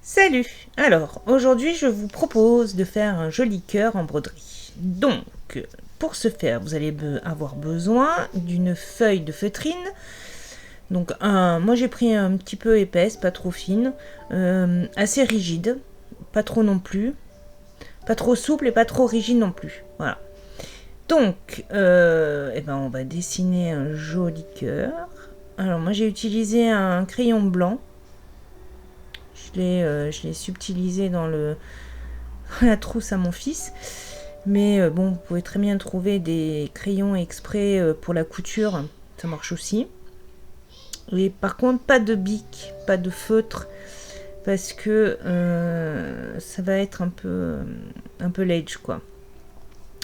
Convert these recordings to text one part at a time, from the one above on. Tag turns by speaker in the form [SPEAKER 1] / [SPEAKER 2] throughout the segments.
[SPEAKER 1] Salut! Alors, aujourd'hui, je vous propose de faire un joli cœur en broderie. Donc, pour ce faire, vous allez avoir besoin d'une feuille de feutrine. Donc, moi j'ai pris un petit peu épaisse, pas trop fine, assez rigide, pas trop non plus, pas trop souple et pas trop rigide non plus. Voilà. Donc, on va dessiner un joli cœur. Alors, moi j'ai utilisé un crayon blanc. Je l'ai subtilisé dans la trousse à mon fils. Mais bon, vous pouvez très bien trouver des crayons exprès pour la couture. Ça marche aussi. Et par contre, pas de bic, pas de feutre. Parce que ça va être un peu ledge, quoi.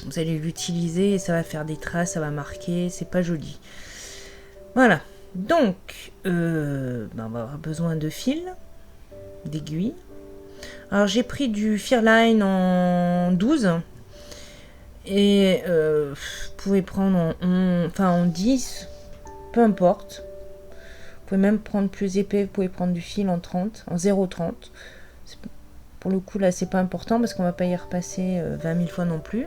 [SPEAKER 1] Vous allez l'utiliser et ça va faire des traces, ça va marquer. C'est pas joli. Voilà. Donc, on va avoir besoin de fils, d'aiguilles. Alors j'ai pris du Firline en 12 et vous pouvez prendre en 10, peu importe. Vous pouvez même prendre plus épais, vous pouvez prendre du fil en 30, en 0,30. Pour le coup là c'est pas important parce qu'on va pas y repasser 20 000 fois non plus.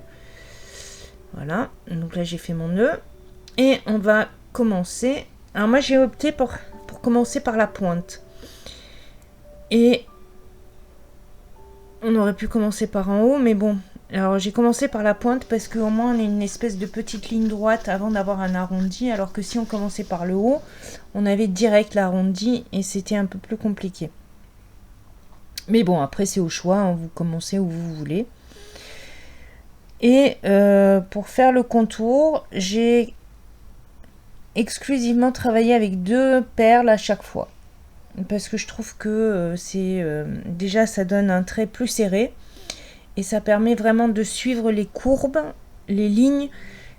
[SPEAKER 1] Voilà, donc là j'ai fait mon nœud et on va commencer. Alors moi j'ai opté pour commencer par la pointe. Et on aurait pu commencer par en haut, mais bon. Alors j'ai commencé par la pointe parce qu'au moins on a une espèce de petite ligne droite avant d'avoir un arrondi. Alors que si on commençait par le haut, on avait direct l'arrondi et c'était un peu plus compliqué. Mais bon, après c'est au choix, hein, vous commencez où vous voulez. Et pour faire le contour, j'ai exclusivement travaillé avec 2 perles à chaque fois. Parce que je trouve que déjà ça donne un trait plus serré et ça permet vraiment de suivre les courbes, les lignes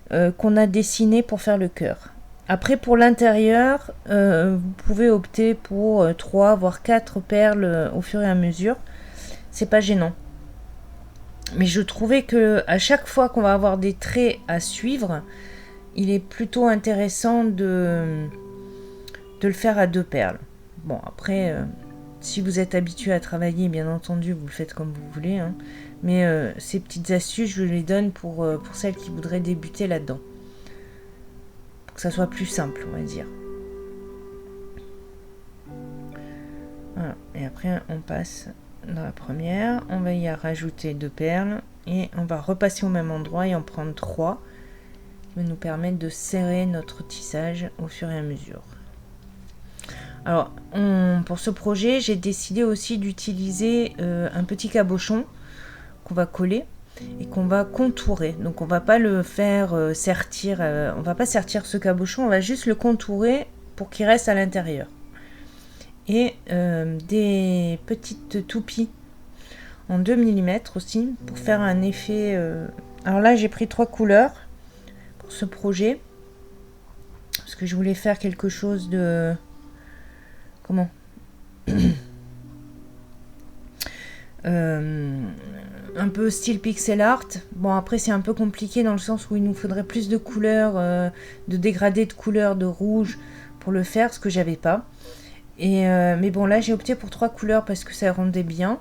[SPEAKER 1] qu'on a dessinées pour faire le cœur. Après pour l'intérieur, vous pouvez opter pour 3 voire 4 perles au fur et à mesure. C'est pas gênant. Mais je trouvais que à chaque fois qu'on va avoir des traits à suivre, il est plutôt intéressant de le faire à 2 perles. Bon, après, si vous êtes habitué à travailler, bien entendu, vous le faites comme vous voulez. Hein. Mais ces petites astuces, je les donne pour celles qui voudraient débuter là-dedans. Pour que ça soit plus simple, on va dire. Voilà. Et après, on passe dans la première. On va y rajouter 2 perles. Et on va repasser au même endroit et en prendre 3. Qui va nous permettre de serrer notre tissage au fur et à mesure. Alors, pour ce projet, j'ai décidé aussi d'utiliser un petit cabochon qu'on va coller et qu'on va contourer. Donc, on va pas le faire sertir. On va pas sertir ce cabochon, on va juste le contourer pour qu'il reste à l'intérieur. Et des petites toupies en 2 mm aussi pour faire un effet. Alors là, j'ai pris 3 couleurs pour ce projet parce que je voulais faire quelque chose de comment un peu style pixel art. Bon, après c'est un peu compliqué dans le sens où il nous faudrait plus de couleurs, de dégradés de couleurs, de rouge pour le faire, ce que j'avais pas. Et mais bon, là j'ai opté pour 3 couleurs parce que ça rendait bien.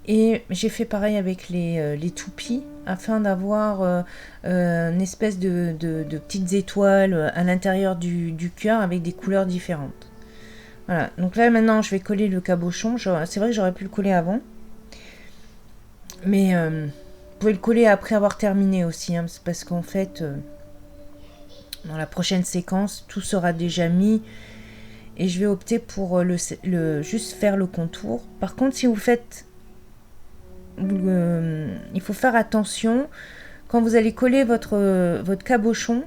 [SPEAKER 1] Et j'ai fait pareil avec les toupies afin d'avoir une espèce de petites étoiles à l'intérieur du cœur avec des couleurs différentes. Voilà, donc là maintenant je vais coller le cabochon. C'est vrai que j'aurais pu le coller avant. Mais vous pouvez le coller après avoir terminé aussi. Hein, c'est parce qu'en fait, dans la prochaine séquence, tout sera déjà mis. Et je vais opter pour juste faire le contour. Par contre, si vous faites... il faut faire attention. Quand vous allez coller votre cabochon,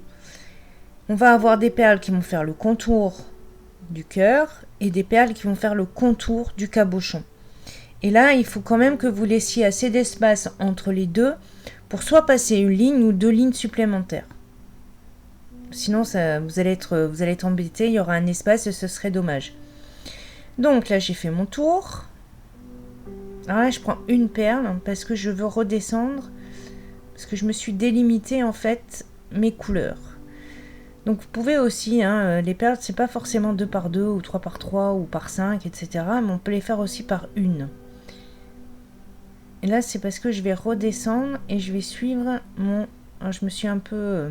[SPEAKER 1] on va avoir des perles qui vont faire le contour du cœur et des perles qui vont faire le contour du cabochon. Et là, il faut quand même que vous laissiez assez d'espace entre les deux pour soit passer une ligne ou 2 lignes supplémentaires. Sinon, vous allez être embêté, il y aura un espace et ce serait dommage. Donc là, j'ai fait mon tour. Alors là, je prends une perle parce que je veux redescendre, parce que je me suis délimité en fait mes couleurs. Donc vous pouvez aussi, les perles, c'est pas forcément 2 par 2 ou 3 par 3 ou par 5, etc. Mais on peut les faire aussi par une. Et là, c'est parce que je vais redescendre et je vais suivre mon... Alors, je me suis un peu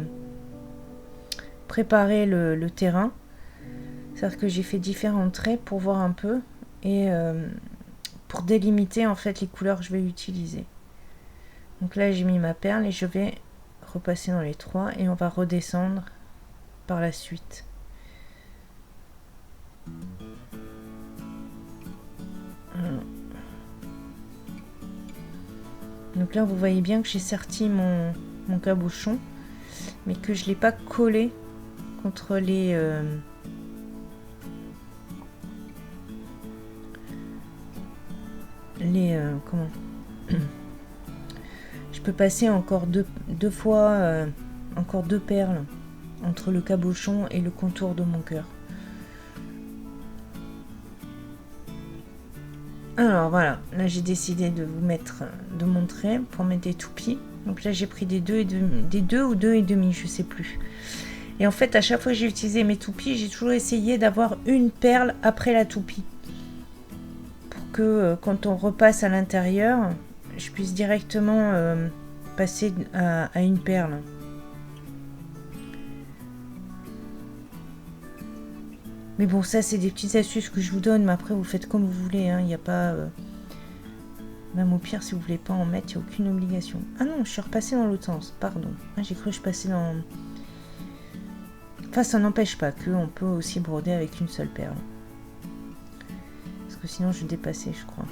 [SPEAKER 1] préparé le terrain. C'est-à-dire que j'ai fait différents traits pour voir un peu et pour délimiter en fait les couleurs que je vais utiliser. Donc là, j'ai mis ma perle et je vais repasser dans les 3 et on va redescendre par la suite. Alors. Donc là, vous voyez bien que j'ai serti mon cabochon, mais que je ne l'ai pas collé contre les... comment je peux passer encore deux fois encore 2 perles entre le cabochon et le contour de mon cœur. Alors voilà, là j'ai décidé de vous montrer pour mettre des toupies. Donc là j'ai pris des 2 ou 2,5, je sais plus. Et en fait à chaque fois que j'ai utilisé mes toupies, j'ai toujours essayé d'avoir une perle après la toupie. Que quand on repasse à l'intérieur, je puisse directement passer à une perle. Mais bon, ça c'est des petites astuces que je vous donne, mais après vous faites comme vous voulez, hein. Il n'y a pas... Même au pire, si vous voulez pas en mettre, il n'y a aucune obligation. Ah non, je suis repassée dans l'autre sens, pardon. Ah, j'ai cru que je passais dans... Enfin, ça n'empêche pas qu'on peut aussi broder avec une seule perle. Sinon je dépassais, je crois.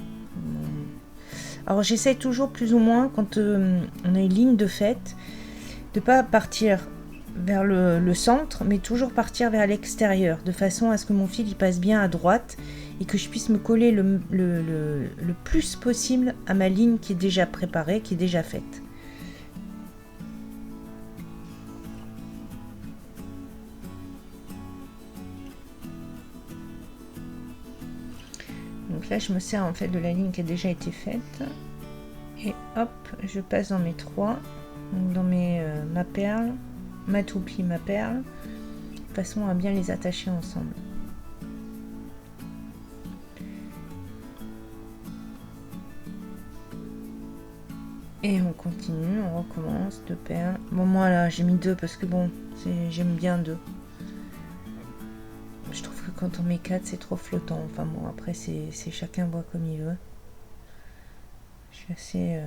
[SPEAKER 1] Alors j'essaye toujours plus ou moins quand on a une ligne de fête de pas partir vers le centre, mais toujours partir vers l'extérieur, de façon à ce que mon fil il passe bien à droite et que je puisse me coller le plus possible à ma ligne qui est déjà préparée, qui est déjà faite. Donc là, je me sers en fait de la ligne qui a déjà été faite. Et hop, je passe dans mes 3. Donc dans ma perle, ma toupie, ma perle. De façon à bien les attacher ensemble. Et on continue, on recommence, 2 perles. Bon, moi là, j'ai mis 2 parce que bon, j'aime bien 2. Je trouve que quand on met 4, c'est trop flottant. Enfin bon, après, c'est chacun voit comme il veut. Je suis assez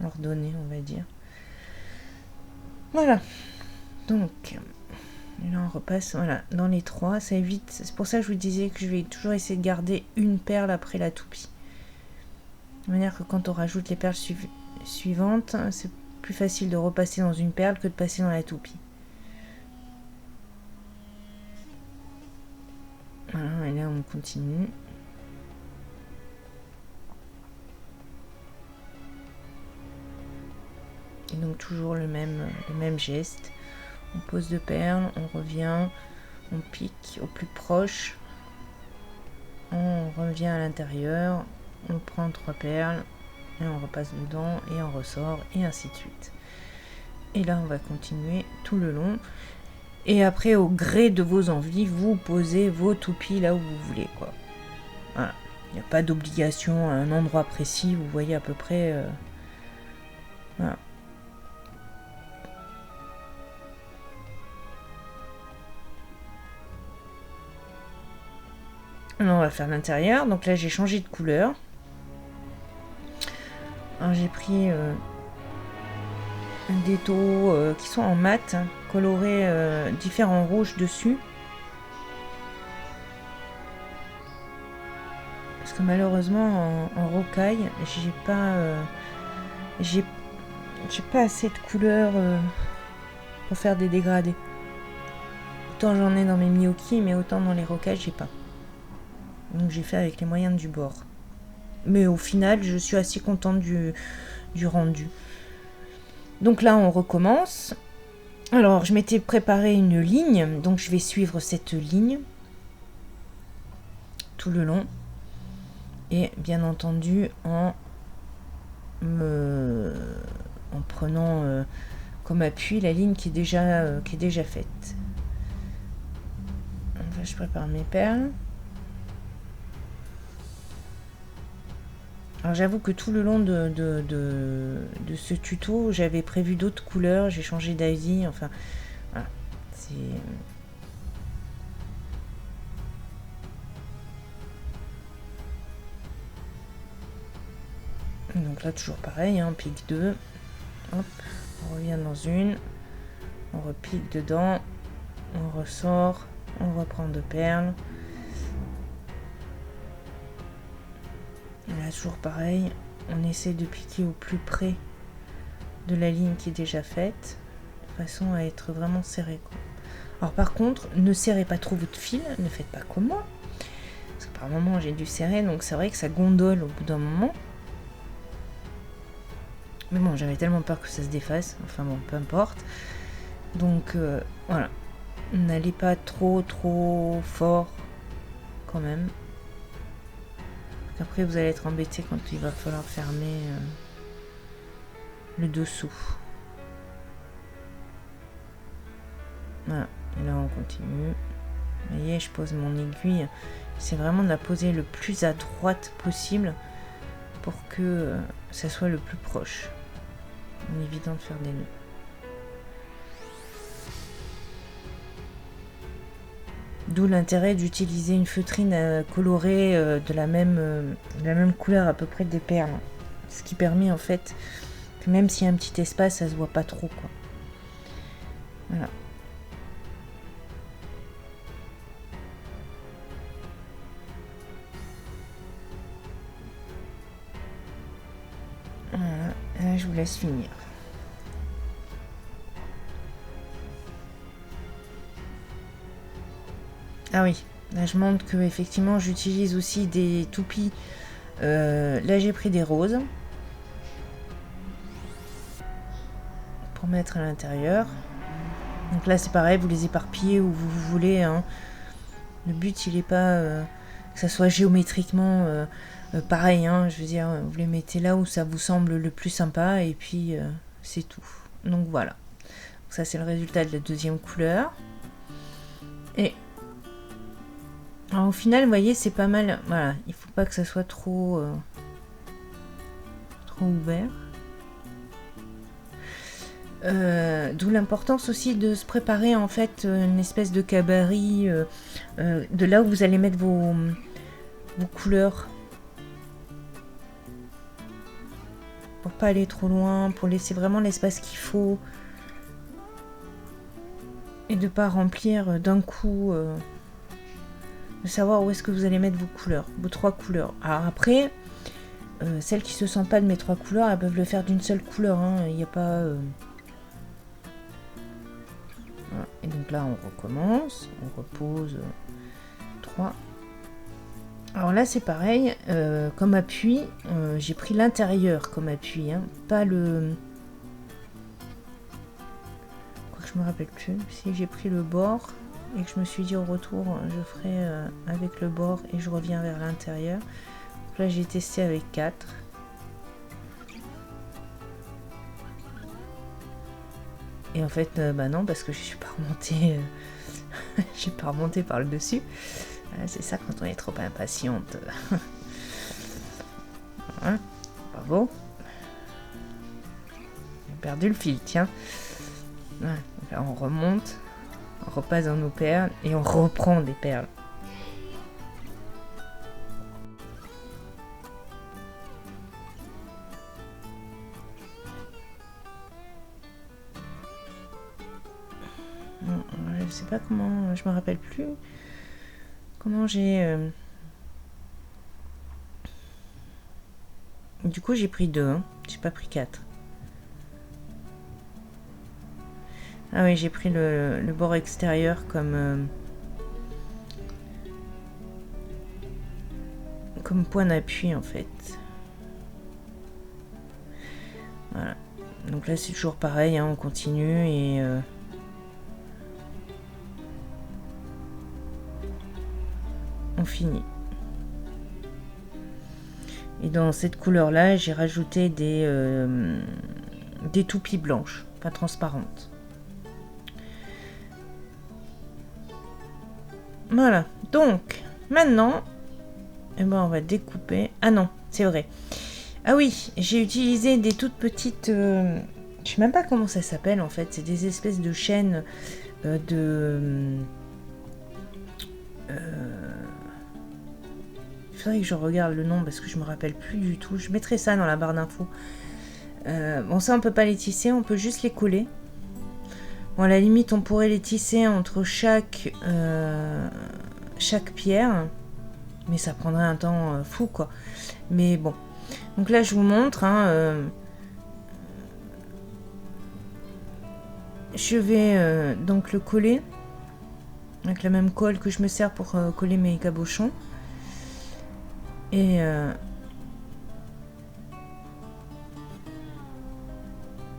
[SPEAKER 1] ordonnée, on va dire. Voilà. Donc, là, on repasse voilà, dans les 3. Ça évite. C'est pour ça que je vous disais que je vais toujours essayer de garder une perle après la toupie. De manière que quand on rajoute les perles suivantes, c'est plus facile de repasser dans une perle que de passer dans la toupie. Voilà, et là on continue. Et donc toujours le même geste. On pose 2 perles, on revient, on pique au plus proche, on revient à l'intérieur, on prend 3 perles, et on repasse dedans, et on ressort, et ainsi de suite. Et là on va continuer tout le long. Et après, au gré de vos envies, vous posez vos toupies là où vous voulez, quoi. Voilà. Il n'y a pas d'obligation à un endroit précis, vous voyez à peu près... Voilà. Alors, on va faire l'intérieur. Donc là, j'ai changé de couleur. Alors, j'ai pris des taux qui sont en mat, hein, colorés différents rouges dessus. Parce que malheureusement, en rocaille, j'ai pas assez de couleurs pour faire des dégradés. Autant j'en ai dans mes Miyoki, mais autant dans les rocailles, j'ai pas. Donc j'ai fait avec les moyens du bord. Mais au final, je suis assez contente du rendu. Donc là, on recommence. Alors, je m'étais préparé une ligne, donc je vais suivre cette ligne tout le long. Et bien entendu, en prenant comme appui la ligne qui est déjà faite. Donc là, je prépare mes perles. Alors j'avoue que tout le long de ce tuto, j'avais prévu d'autres couleurs, j'ai changé d'avis, enfin voilà, c'est... Donc là toujours pareil, hein, pique 2, hop, on revient dans une, on repique dedans, on ressort, on reprend 2 perles. Et là toujours pareil, on essaie de piquer au plus près de la ligne qui est déjà faite, de façon à être vraiment serré, quoi. Alors par contre, ne serrez pas trop votre fil, ne faites pas comme moi, parce que par moment j'ai dû serrer, donc c'est vrai que ça gondole au bout d'un moment. Mais bon, j'avais tellement peur que ça se défasse, enfin bon, peu importe. Donc voilà, n'allez pas trop fort quand même. Après vous allez être embêté quand il va falloir fermer le dessous. Voilà, et là on continue. Vous voyez, je pose mon aiguille. C'est vraiment de la poser le plus à droite possible pour que ça soit le plus proche. En évitant de faire des nœuds. D'où l'intérêt d'utiliser une feutrine colorée de la même couleur à peu près des perles. Ce qui permet en fait que même s'il y a un petit espace, ça se voit pas trop, quoi. Voilà. Voilà, là, je vous laisse finir. Ah oui, là je montre que effectivement j'utilise aussi des toupies. Là j'ai pris des roses pour mettre à l'intérieur. Donc là c'est pareil, vous les éparpillez où vous voulez, hein. Le but il est pas que ça soit géométriquement pareil, hein. Je veux dire, vous les mettez là où ça vous semble le plus sympa et puis c'est tout. Donc voilà. Donc ça c'est le résultat de la deuxième couleur. Et alors, au final, vous voyez, c'est pas mal. Voilà, il faut pas que ça soit trop ouvert. D'où l'importance aussi de se préparer en fait une espèce de gabarit de là où vous allez mettre vos couleurs. Pour pas aller trop loin, pour laisser vraiment l'espace qu'il faut. Et de pas remplir d'un coup... de savoir où est-ce que vous allez mettre vos couleurs, vos 3 couleurs. Alors après, celles qui se sentent pas de mes 3 couleurs, elles peuvent le faire d'une seule couleur, hein. Il n'y a pas... Voilà. Et donc là, on recommence, on repose 3. Alors là, c'est pareil, comme appui, j'ai pris l'intérieur comme appui, hein, pas le... Quoi que je me rappelle plus, si j'ai pris le bord... et que je me suis dit au retour je ferai avec le bord et je reviens vers l'intérieur. Là j'ai testé avec 4. Et en fait bah non, parce que je suis pas remontée je suis pas remontée par le dessus. C'est ça quand on est trop impatiente. Voilà. Bravo. J'ai perdu le fil, tiens. Voilà. Donc là on remonte. On repasse dans nos perles et on reprend des perles. Je sais pas comment, je me rappelle plus comment j'ai... Du coup j'ai pris 2, hein. J'ai pas pris 4. Ah oui, j'ai pris le bord extérieur comme point d'appui en fait. Voilà. Donc là c'est toujours pareil, hein, on continue et on finit. Et dans cette couleur là, j'ai rajouté des toupies blanches, pas transparentes. Voilà, donc maintenant, eh ben, on va découper. Ah non, c'est vrai. Ah oui, j'ai utilisé des toutes petites... je sais même pas comment ça s'appelle en fait. C'est des espèces de chaînes de... Il faudrait que je regarde le nom parce que je me rappelle plus du tout. Je mettrai ça dans la barre d'infos. Bon, ça on peut pas les tisser, on peut juste les coller. Bon, à la limite, on pourrait les tisser entre chaque pierre. Mais ça prendrait un temps fou, quoi. Mais bon. Donc là, je vous montre. Hein, je vais donc le coller. Avec la même colle que je me sers pour coller mes cabochons. Et...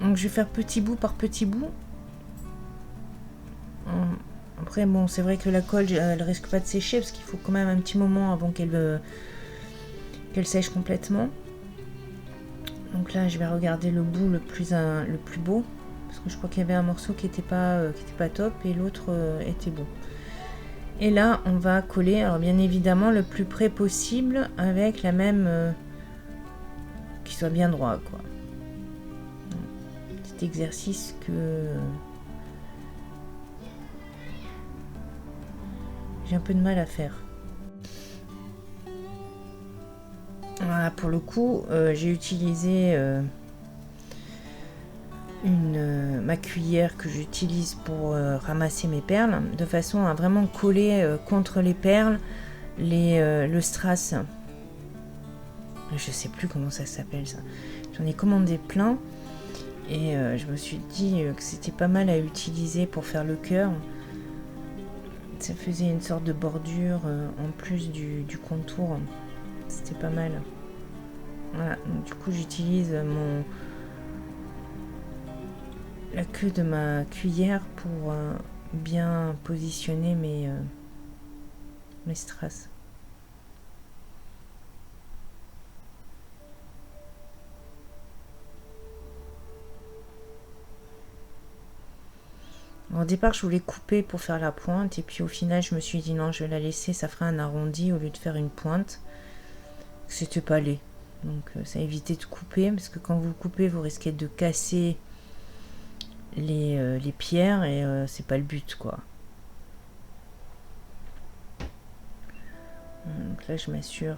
[SPEAKER 1] donc je vais faire petit bout par petit bout. Après, bon, c'est vrai que la colle, elle risque pas de sécher parce qu'il faut quand même un petit moment avant qu'elle sèche complètement. Donc là, je vais regarder le bout le plus beau parce que je crois qu'il y avait un morceau qui était pas top et l'autre était beau. Et là, on va coller, alors bien évidemment, le plus près possible avec la même qui soit bien droit, quoi. Petit exercice que j'ai un peu de mal à faire. Voilà, pour le coup, j'ai utilisé ma cuillère que j'utilise pour ramasser mes perles, de façon à vraiment coller contre les perles le strass. Je sais plus comment ça s'appelle ça. J'en ai commandé plein et je me suis dit que c'était pas mal à utiliser pour faire le cœur. Ça faisait une sorte de bordure en plus du contour. C'était pas mal. Voilà, donc du coup j'utilise la queue de ma cuillère pour bien positionner mes strass. Au départ, je voulais couper pour faire la pointe, et puis au final, je me suis dit non, je vais la laisser, ça fera un arrondi au lieu de faire une pointe. C'était pas laid. Donc ça évitait de couper, parce que quand vous coupez, vous risquez de casser les pierres, et c'est pas le but, quoi. Donc là, je m'assure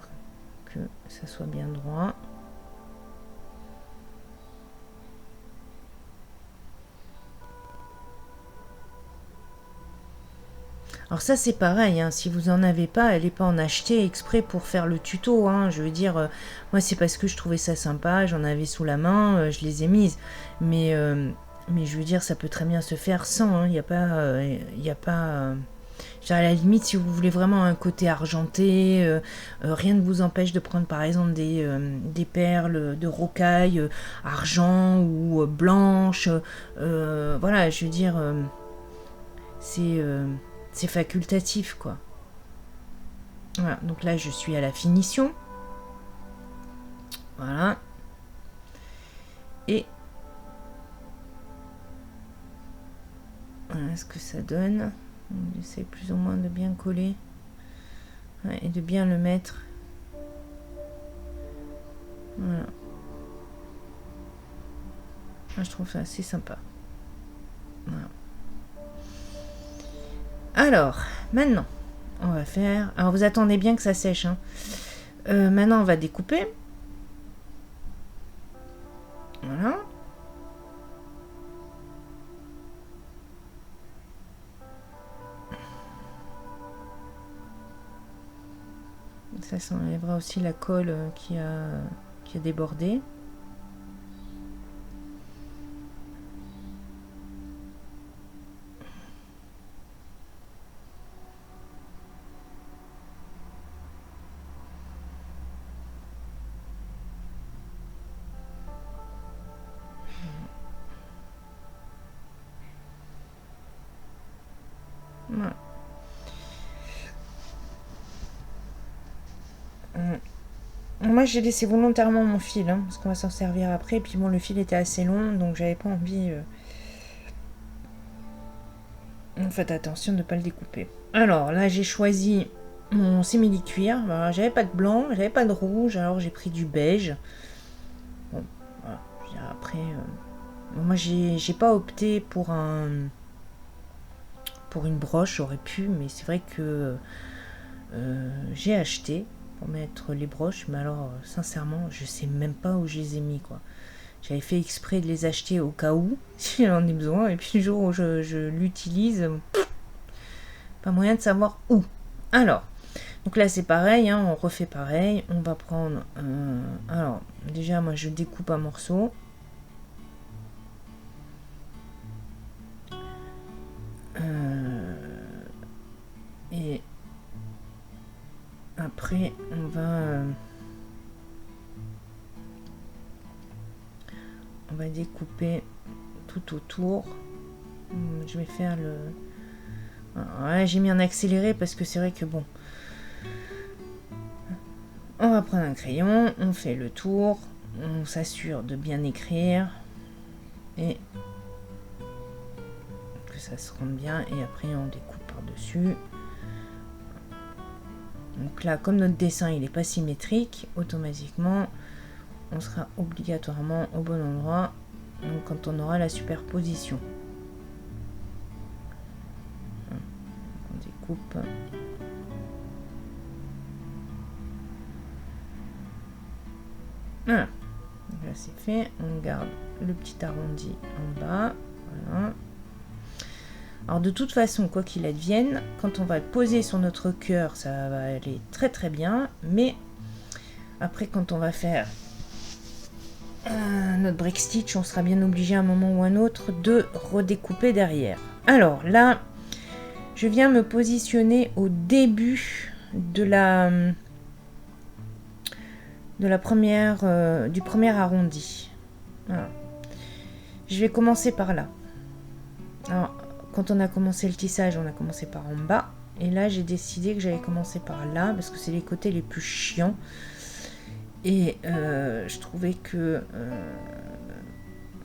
[SPEAKER 1] que ça soit bien droit. Alors ça c'est pareil, hein, si vous en avez pas, allez pas en acheter exprès pour faire le tuto, hein, je veux dire, moi c'est parce que je trouvais ça sympa, j'en avais sous la main, je les ai mises, mais je veux dire ça peut très bien se faire sans, il n'y a pas, à la limite si vous voulez vraiment un côté argenté, rien ne vous empêche de prendre par exemple des perles de rocaille argent ou blanche, voilà, je veux dire, c'est facultatif, quoi. Voilà, donc là je suis à la finition. Voilà. Et voilà ce que ça donne. J'essaie plus ou moins de bien coller. Ouais, et de bien le mettre. Voilà. Je trouve ça assez sympa. Voilà. Alors, maintenant, on va faire... Alors, vous attendez bien que ça sèche. Hein. Maintenant, on va découper. Voilà. Ça enlèvera aussi la colle qui a débordé. Voilà. Moi j'ai laissé volontairement mon fil hein, parce qu'on va s'en servir après, et puis bon le fil était assez long donc j'avais pas envie faites attention de ne pas le découper. Alors là j'ai choisi mon simili-cuir, j'avais pas de blanc, j'avais pas de rouge, alors j'ai pris du beige. Puis après, moi j'ai pas opté pour une broche, j'aurais pu, mais c'est vrai que j'ai acheté pour mettre les broches, mais alors sincèrement, je sais même pas où je les ai mis, quoi. J'avais fait exprès de les acheter au cas où, si j'en ai besoin, et puis le jour où je l'utilise, pas moyen de savoir où. Alors, donc là c'est pareil, hein, on refait pareil. On va prendre... alors, déjà moi je découpe un morceau. Et après on va découper tout autour. Je vais faire le... Ouais, j'ai mis un accéléré parce que c'est vrai que bon... On va prendre un crayon, on fait le tour, on s'assure de bien écrire et que ça se rende bien, et après on découpe par-dessus. Donc là, comme notre dessin il n'est pas symétrique, automatiquement on sera obligatoirement au bon endroit, donc quand on aura la superposition. On découpe. Voilà, donc là c'est fait, on garde le petit arrondi en bas, voilà. Alors de toute façon, quoi qu'il advienne, quand on va le poser sur notre cœur, ça va aller très très bien, mais après quand on va faire notre brick stitch, on sera bien obligé à un moment ou un autre de redécouper derrière. Alors là, je viens me positionner au début de la première, du premier arrondi. Voilà. Je vais commencer par là. Alors, quand on a commencé le tissage, on a commencé par en bas. Et là, j'ai décidé que j'allais commencer par là, parce que c'est les côtés les plus chiants. Et je trouvais que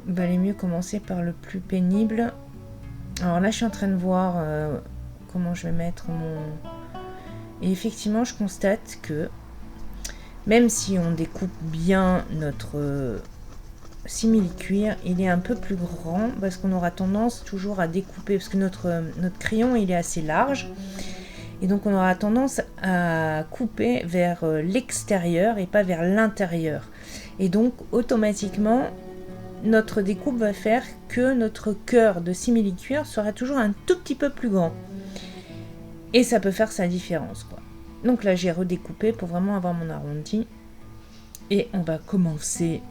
[SPEAKER 1] valait mieux commencer par le plus pénible. Alors là, je suis en train de voir comment je vais mettre mon... Et effectivement, je constate que même si on découpe bien notre simili-cuir, il est un peu plus grand parce qu'on aura tendance toujours à découper, parce que notre crayon il est assez large et donc on aura tendance à couper vers l'extérieur et pas vers l'intérieur, et donc automatiquement notre découpe va faire que notre cœur de simili-cuir sera toujours un tout petit peu plus grand, et ça peut faire sa différence, quoi. Donc là j'ai redécoupé pour vraiment avoir mon arrondi, et on va commencer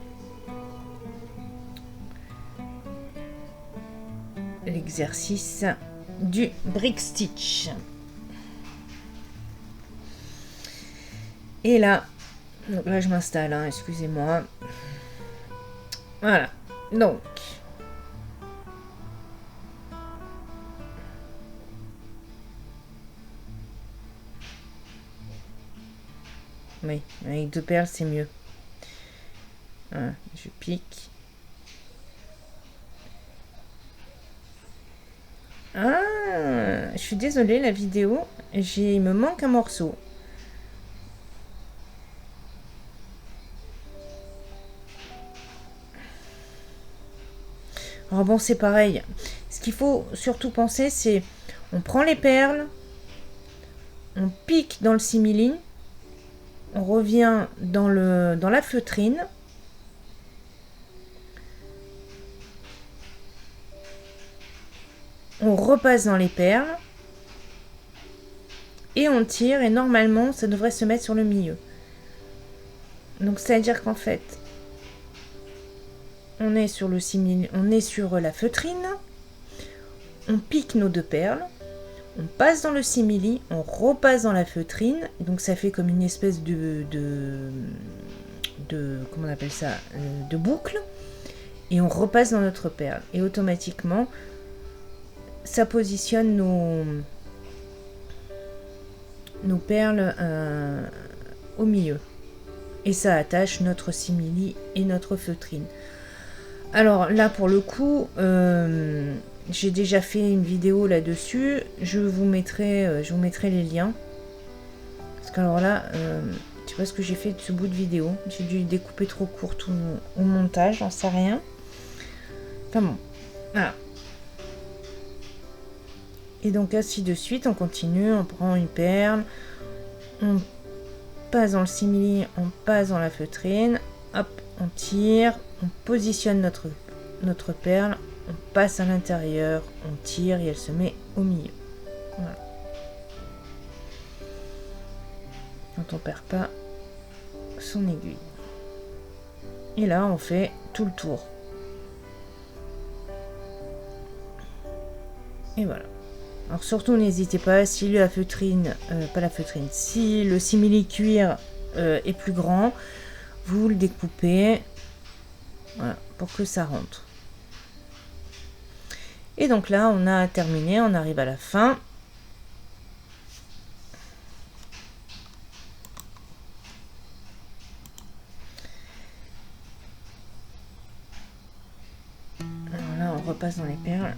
[SPEAKER 1] l'exercice du brick stitch. Et là, donc là je m'installe, hein, excusez-moi. Voilà, donc oui, avec 2 perles c'est mieux. Voilà, je pique. Ah, je suis désolée, la vidéo, il me manque un morceau. Alors bon, c'est pareil. Ce qu'il faut surtout penser, c'est on prend les perles, on pique dans le simili, on revient dans la feutrine, on repasse dans les perles et on tire, et normalement ça devrait se mettre sur le milieu. Donc c'est à dire qu'en fait on est sur le simili, on est sur la feutrine, on pique nos 2 perles, on passe dans le simili, on repasse dans la feutrine, donc ça fait comme une espèce de comment on appelle ça, de boucle, et on repasse dans notre perle, et automatiquement ça positionne nos perles au milieu, et ça attache notre simili et notre feutrine. Alors là pour le coup j'ai déjà fait une vidéo là-dessus, je vous mettrai les liens, parce qu'alors là Je sais pas ce que j'ai fait de ce bout de vidéo. J'ai dû découper trop court au montage, j'en sais rien. Enfin bon, voilà. Et donc ainsi de suite, on continue, on prend une perle, on passe dans le simili, on passe dans la feutrine, hop, on tire, on positionne notre perle, on passe à l'intérieur, on tire et elle se met au milieu. Voilà. Quand on perd pas son aiguille. Et là, on fait tout le tour. Et voilà. Alors surtout, n'hésitez pas, si la feutrine, si le simili-cuir est plus grand, vous le découpez, voilà, pour que ça rentre. Et donc là, on a terminé, on arrive à la fin. Alors là, on repasse dans les perles.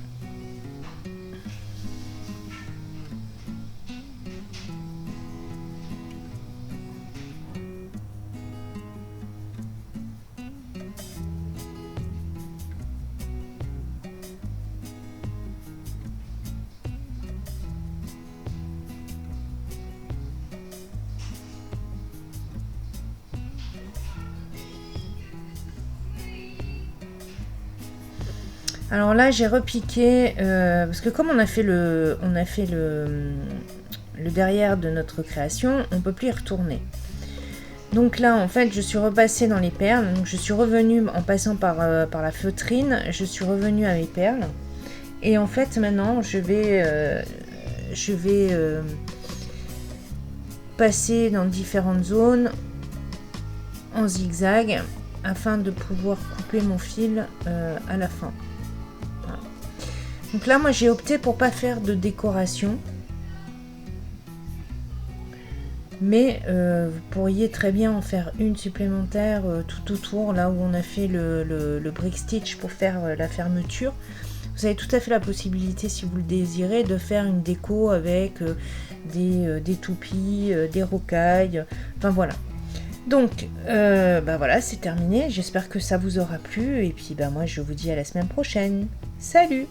[SPEAKER 1] Alors là, j'ai repiqué parce que comme on a fait le derrière de notre création, on peut plus y retourner. Donc là, en fait, je suis repassée dans les perles. Donc je suis revenue en passant par la feutrine. Je suis revenue à mes perles. Et en fait, maintenant, je vais passer dans différentes zones en zigzag afin de pouvoir couper mon fil à la fin. Voilà. Donc là, moi, j'ai opté pour pas faire de décoration. Mais vous pourriez très bien en faire une supplémentaire tout autour, là où on a fait le brick stitch pour faire la fermeture. Vous avez tout à fait la possibilité, si vous le désirez, de faire une déco avec des toupies, des rocailles, enfin voilà. Donc, voilà, c'est terminé. J'espère que ça vous aura plu. Et puis, moi, je vous dis à la semaine prochaine. Salut!